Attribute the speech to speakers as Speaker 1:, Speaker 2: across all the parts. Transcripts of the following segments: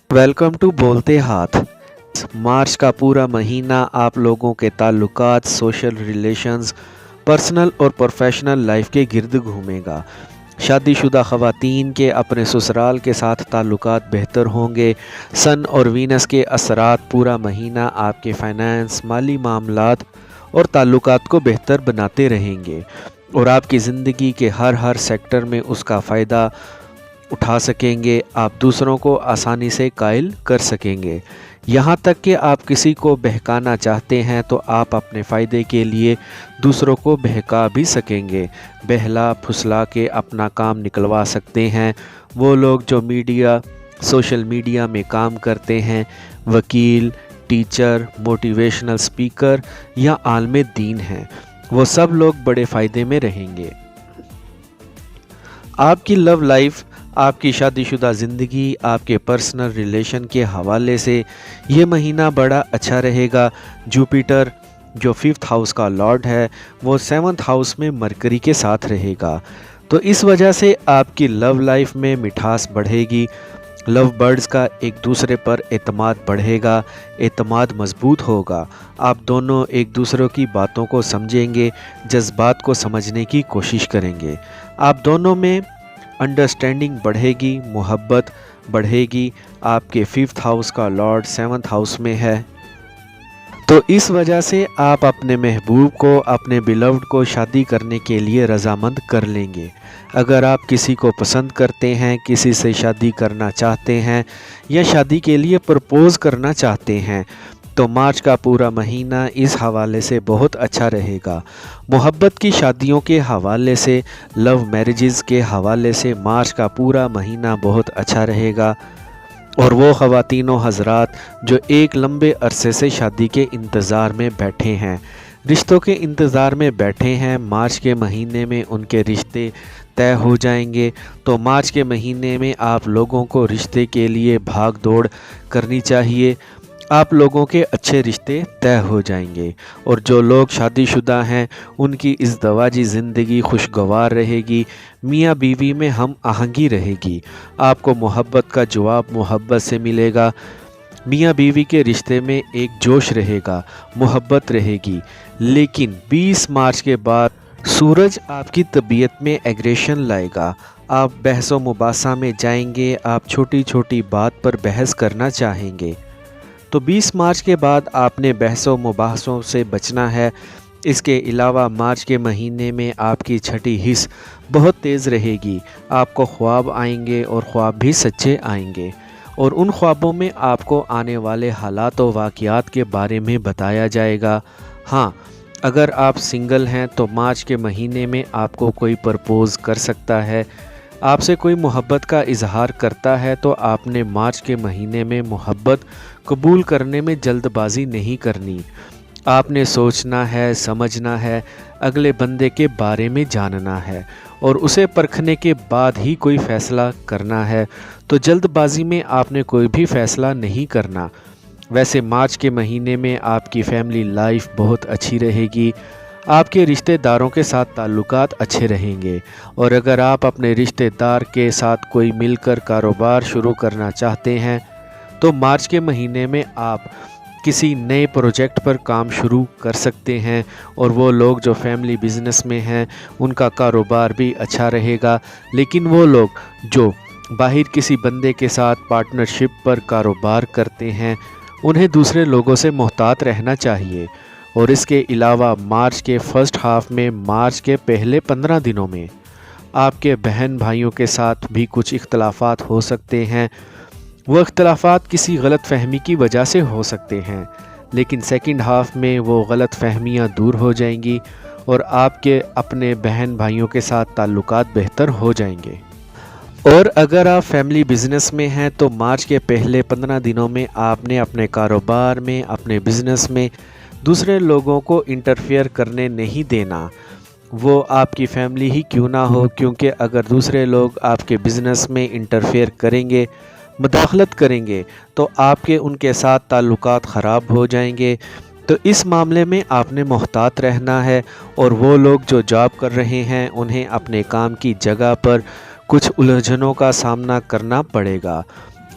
Speaker 1: Welcome to बोलते हाथ। मार्च का पूरा महीना आप लोगों के ताल्लुकात, सोशल रिलेशंस, पर्सनल और प्रोफेशनल लाइफ के गिर्द घूमेगा। शादीशुदा ख़वातीन के अपने ससुराल के साथ ताल्लुकात बेहतर होंगे। सन और वीनस के असरात पूरा महीना आपके फाइनेंस, माली मामलात और ताल्लुकात को बेहतर बनाते रहेंगे और आपकी ज़िंदगी के हर सेक्टर में उसका फ़ायदा उठा सकेंगे। आप दूसरों को आसानी से कायल कर सकेंगे। यहाँ तक कि आप किसी को बहकाना चाहते हैं तो आप अपने फ़ायदे के लिए दूसरों को बहका भी सकेंगे। बहला फुसला के अपना काम निकलवा सकते हैं। वो लोग जो सोशल मीडिया में काम करते हैं, वकील, टीचर, मोटिवेशनल स्पीकर या आलम दीन हैं, वो सब लोग बड़े फ़ायदे में रहेंगे। आपकी लव लाइफ, आपकी शादीशुदा ज़िंदगी, आपके पर्सनल रिलेशन के हवाले से ये महीना बड़ा अच्छा रहेगा। जुपिटर जो 5th हाउस का लॉर्ड है वो 7th हाउस में मरकरी के साथ रहेगा, तो इस वजह से आपकी लव लाइफ में मिठास बढ़ेगी। लव बर्ड्स का एक दूसरे पर एतमाद बढ़ेगा, एतमाद मजबूत होगा। आप दोनों एक दूसरे की बातों को समझेंगे, जज्बात को समझने की कोशिश करेंगे। आप दोनों में अंडरस्टैंडिंग बढ़ेगी, मोहब्बत बढ़ेगी। आपके 5th हाउस का लॉर्ड 7th हाउस में है, तो इस वजह से आप अपने महबूब को, अपने बिलव्ड को शादी करने के लिए रजामंद कर लेंगे। अगर आप किसी को पसंद करते हैं, किसी से शादी करना चाहते हैं या शादी के लिए प्रपोज़ करना चाहते हैं, तो मार्च का पूरा महीना इस हवाले से बहुत अच्छा रहेगा। मोहब्बत की शादियों के हवाले से, लव मैरिजेस के हवाले से मार्च का पूरा महीना बहुत अच्छा रहेगा। और वो ख़वातीनों हज़रात जो एक लंबे अरसे से शादी के इंतज़ार में बैठे हैं, रिश्तों के इंतज़ार में बैठे हैं, मार्च के महीने में उनके रिश्ते तय हो जाएंगे। तो मार्च के महीने में आप लोगों को रिश्ते के लिए भाग दौड़ करनी चाहिए। आप लोगों के अच्छे रिश्ते तय हो जाएंगे और जो लोग शादीशुदा हैं उनकी इज़दवाजी ज़िंदगी खुशगवार रहेगी। मियाँ बीवी में हम आहंगी रहेगी। आपको मोहब्बत का जवाब मोहब्बत से मिलेगा। मियाँ बीवी के रिश्ते में एक जोश रहेगा, मोहब्बत रहेगी। लेकिन 20 मार्च के बाद सूरज आपकी तबीयत में एग्रेशन लाएगा। आप बहसो मुबासा में जाएंगे, आप छोटी छोटी बात पर बहस करना चाहेंगे। तो 20 मार्च के बाद आपने बहसों मुबाहसों से बचना है। इसके अलावा मार्च के महीने में आपकी छठी हिस्स बहुत तेज़ रहेगी। आपको ख्वाब आएंगे और ख्वाब भी सच्चे आएंगे और उन ख्वाबों में आपको आने वाले हालात और वाक़यात के बारे में बताया जाएगा। हाँ, अगर आप सिंगल हैं तो मार्च के महीने में आपको कोई प्रपोज़ कर सकता है, आपसे कोई मोहब्बत का इजहार करता है, तो आपने मार्च के महीने में मोहब्बत कबूल करने में जल्दबाजी नहीं करनी। आपने सोचना है, समझना है, अगले बंदे के बारे में जानना है और उसे परखने के बाद ही कोई फ़ैसला करना है। तो जल्दबाजी में आपने कोई भी फ़ैसला नहीं करना। वैसे मार्च के महीने में आपकी फैमिली लाइफ बहुत अच्छी रहेगी। आपके रिश्तेदारों के साथ ताल्लुकात अच्छे रहेंगे और अगर आप अपने रिश्तेदार के साथ कोई मिलकर कारोबार शुरू करना चाहते हैं तो मार्च के महीने में आप किसी नए प्रोजेक्ट पर काम शुरू कर सकते हैं और वो लोग जो फैमिली बिजनेस में हैं उनका कारोबार भी अच्छा रहेगा। लेकिन वो लोग जो बाहर किसी बंदे के साथ पार्टनरशिप पर कारोबार करते हैं उन्हें दूसरे लोगों से मोहतात रहना चाहिए। और इसके अलावा मार्च के फर्स्ट हाफ में, मार्च के पहले 15 दिनों में आपके बहन भाइयों के साथ भी कुछ इख्तलाफात हो सकते हैं। वो इख्तलाफात किसी गलत फहमी की वजह से हो सकते हैं, लेकिन सेकंड हाफ में वो गलत फहमियाँ दूर हो जाएंगी और आपके अपने बहन भाइयों के साथ ताल्लुकात बेहतर हो जाएंगे। और अगर आप फैमिली बिज़नेस में हैं तो मार्च के पहले 15 दिनों में आपने अपने कारोबार में, अपने बिज़नेस में दूसरे लोगों को इंटरफेयर करने नहीं देना। वो आपकी फैमिली ही क्यों ना हो, क्योंकि अगर दूसरे लोग आपके बिज़नेस में इंटरफेयर करेंगे, मुदाखलत करेंगे, तो आपके उनके साथ ताल्लुकात ख़राब हो जाएंगे। तो इस मामले में आपने मोहतात रहना है और वो लोग जो जॉब कर रहे हैं उन्हें अपने काम की जगह पर कुछ उलझनों का सामना करना पड़ेगा।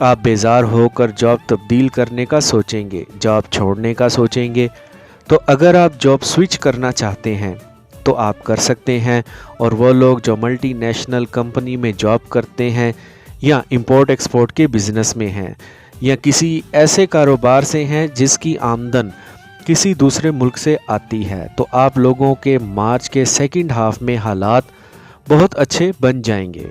Speaker 1: आप बेजार होकर जॉब तब्दील करने का सोचेंगे, जॉब छोड़ने का सोचेंगे। तो अगर आप जॉब स्विच करना चाहते हैं तो आप कर सकते हैं। और वो लोग जो मल्टी नेशनल कंपनी में जॉब करते हैं या इंपोर्ट एक्सपोर्ट के बिज़नेस में हैं या किसी ऐसे कारोबार से हैं जिसकी आमदन किसी दूसरे मुल्क से आती है, तो आप लोगों के मार्च के सेकंड हाफ में हालात बहुत अच्छे बन जाएंगे।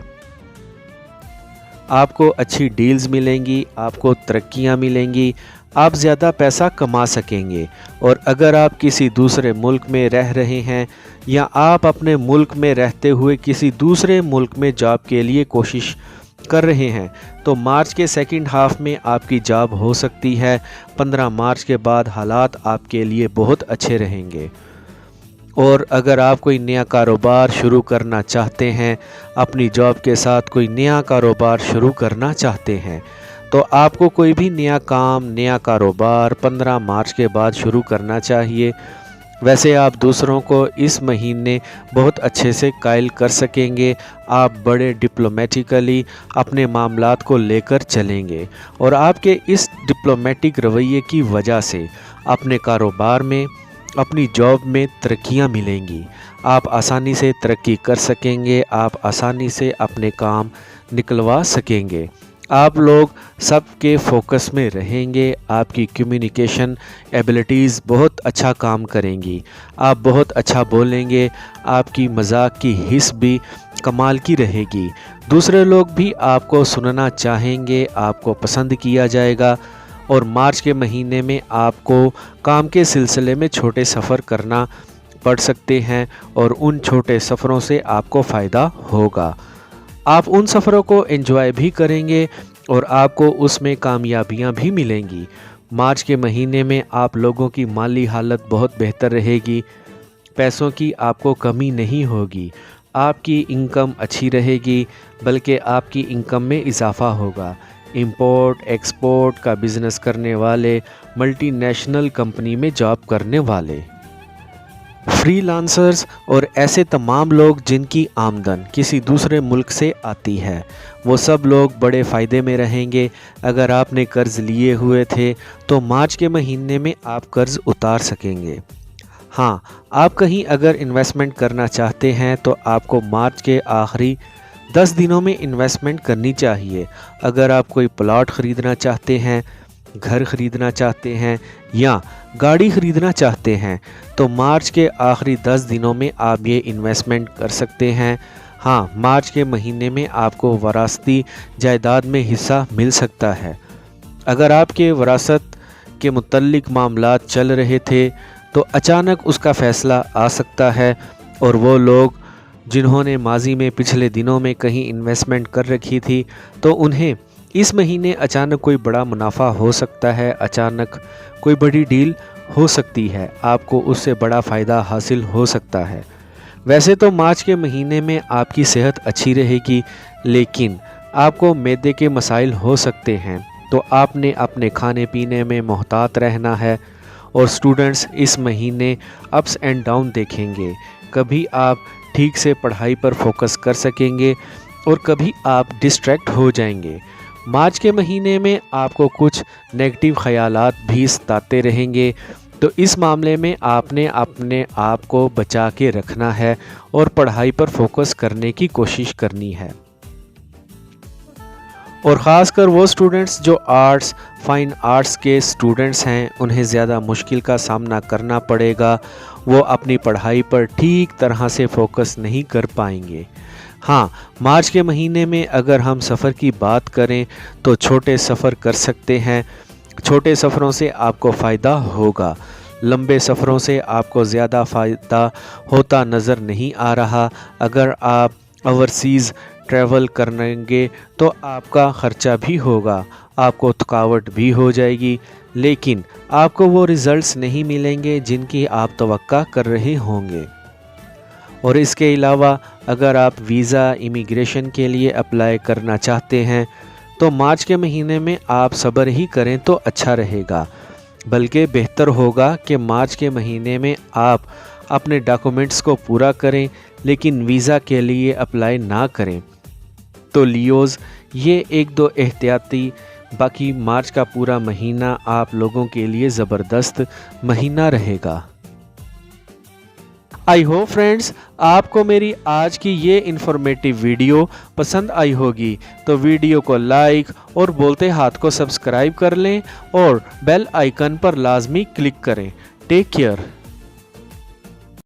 Speaker 1: आपको अच्छी डील्स मिलेंगी, आपको तरक्कियां मिलेंगी, आप ज़्यादा पैसा कमा सकेंगे। और अगर आप किसी दूसरे मुल्क में रह रहे हैं या आप अपने मुल्क में रहते हुए किसी दूसरे मुल्क में जॉब के लिए कोशिश कर रहे हैं तो मार्च के सेकंड हाफ में आपकी जॉब हो सकती है। 15 मार्च के बाद हालात आपके लिए बहुत अच्छे रहेंगे। और अगर आप कोई नया कारोबार शुरू करना चाहते हैं, अपनी जॉब के साथ कोई नया कारोबार शुरू करना चाहते हैं, तो आपको कोई भी नया काम, नया कारोबार 15 मार्च के बाद शुरू करना चाहिए। वैसे आप दूसरों को इस महीने बहुत अच्छे से कायल कर सकेंगे। आप बड़े डिप्लोमेटिकली अपने मामलात को लेकर चलेंगे और आपके इस डिप्लोमेटिक रवैये की वजह से अपने कारोबार में, अपनी जॉब में तरक्कियां मिलेंगी। आप आसानी से तरक्की कर सकेंगे, आप आसानी से अपने काम निकलवा सकेंगे। आप लोग सबके फोकस में रहेंगे, आपकी कम्युनिकेशन एबिलिटीज़ बहुत अच्छा काम करेंगी, आप बहुत अच्छा बोलेंगे, आपकी मजाक की हिस्स भी कमाल की रहेगी। दूसरे लोग भी आपको सुनना चाहेंगे, आपको पसंद किया जाएगा। और मार्च के महीने में आपको काम के सिलसिले में छोटे सफ़र करना पड़ सकते हैं और उन छोटे सफ़रों से आपको फ़ायदा होगा। आप उन सफ़रों को एंजॉय भी करेंगे और आपको उसमें कामयाबियां भी मिलेंगी। मार्च के महीने में आप लोगों की माली हालत बहुत बेहतर रहेगी, पैसों की आपको कमी नहीं होगी, आपकी इनकम अच्छी रहेगी, बल्कि आपकी इनकम में इजाफ़ा होगा। इंपोर्ट एक्सपोर्ट का बिज़नेस करने वाले, मल्टी नेशनल कंपनी में जॉब करने वाले, फ्रीलांसर्स और ऐसे तमाम लोग जिनकी आमदन किसी दूसरे मुल्क से आती है, वो सब लोग बड़े फ़ायदे में रहेंगे। अगर आपने कर्ज़ लिए हुए थे तो मार्च के महीने में आप कर्ज़ उतार सकेंगे। हाँ, आप कहीं अगर इन्वेस्टमेंट करना चाहते हैं तो आपको मार्च के आखिरी 10 दिनों में इन्वेस्टमेंट करनी चाहिए। अगर आप कोई प्लॉट ख़रीदना चाहते हैं, घर ख़रीदना चाहते हैं या गाड़ी ख़रीदना चाहते हैं तो मार्च के आखिरी 10 दिनों में आप ये इन्वेस्टमेंट कर सकते हैं। हाँ, मार्च के महीने में आपको वरासती जायदाद में हिस्सा मिल सकता है। अगर आपके वरासत के मुतल्लिक मामलात चल रहे थे तो अचानक उसका फ़ैसला आ सकता है और वो लोग जिन्होंने माजी में पिछले दिनों में कहीं इन्वेस्टमेंट कर रखी थी तो उन्हें इस महीने अचानक कोई बड़ा मुनाफा हो सकता है, अचानक कोई बड़ी डील हो सकती है, आपको उससे बड़ा फ़ायदा हासिल हो सकता है। वैसे तो मार्च के महीने में आपकी सेहत अच्छी रहेगी, लेकिन आपको मैदे के मसाइल हो सकते हैं, तो आपने अपने खाने पीने में मोहतात रहना है। और स्टूडेंट्स इस महीने अप्स एंड डाउन देखेंगे, कभी आप ठीक से पढ़ाई पर फोकस कर सकेंगे और कभी आप डिस्ट्रैक्ट हो जाएंगे। मार्च के महीने में आपको कुछ नेगेटिव ख़यालात भी सताते रहेंगे, तो इस मामले में आपने अपने आप को बचा के रखना है और पढ़ाई पर फोकस करने की कोशिश करनी है। और ख़ासकर वो स्टूडेंट्स जो आर्ट्स, फाइन आर्ट्स के स्टूडेंट्स हैं, उन्हें ज़्यादा मुश्किल का सामना करना पड़ेगा, वो अपनी पढ़ाई पर ठीक तरह से फोकस नहीं कर पाएंगे। हाँ, मार्च के महीने में अगर हम सफ़र की बात करें तो छोटे सफ़र कर सकते हैं। छोटे सफ़रों से आपको फ़ायदा होगा, लंबे सफ़रों से आपको ज़्यादा फ़ायदा होता नज़र नहीं आ रहा। अगर आप ओवरसीज़ ट्रैवल करेंगे तो आपका ख़र्चा भी होगा, आपको थकावट भी हो जाएगी, लेकिन आपको वो रिज़ल्ट्स नहीं मिलेंगे जिनकी आप तवक्का कर रहे होंगे। और इसके अलावा अगर आप वीज़ा इमिग्रेशन के लिए अप्लाई करना चाहते हैं तो मार्च के महीने में आप सब्र ही करें तो अच्छा रहेगा, बल्कि बेहतर होगा कि मार्च के महीने में आप अपने डॉक्यूमेंट्स को पूरा करें लेकिन वीज़ा के लिए अप्लाई ना करें। तो लियोज़, ये 1-2 एहतियाती باقی مارچ کا پورا مہینہ آپ لوگوں کے لیے زبردست مہینہ رہے گا۔ آئی ہوپ فرینڈز آپ کو میری آج کی یہ انفارمیٹیو ویڈیو پسند آئی ہوگی، تو ویڈیو کو لائک اور بولتے ہاتھ کو سبسکرائب کر لیں اور بیل آئیکن پر لازمی کلک کریں۔ Take care.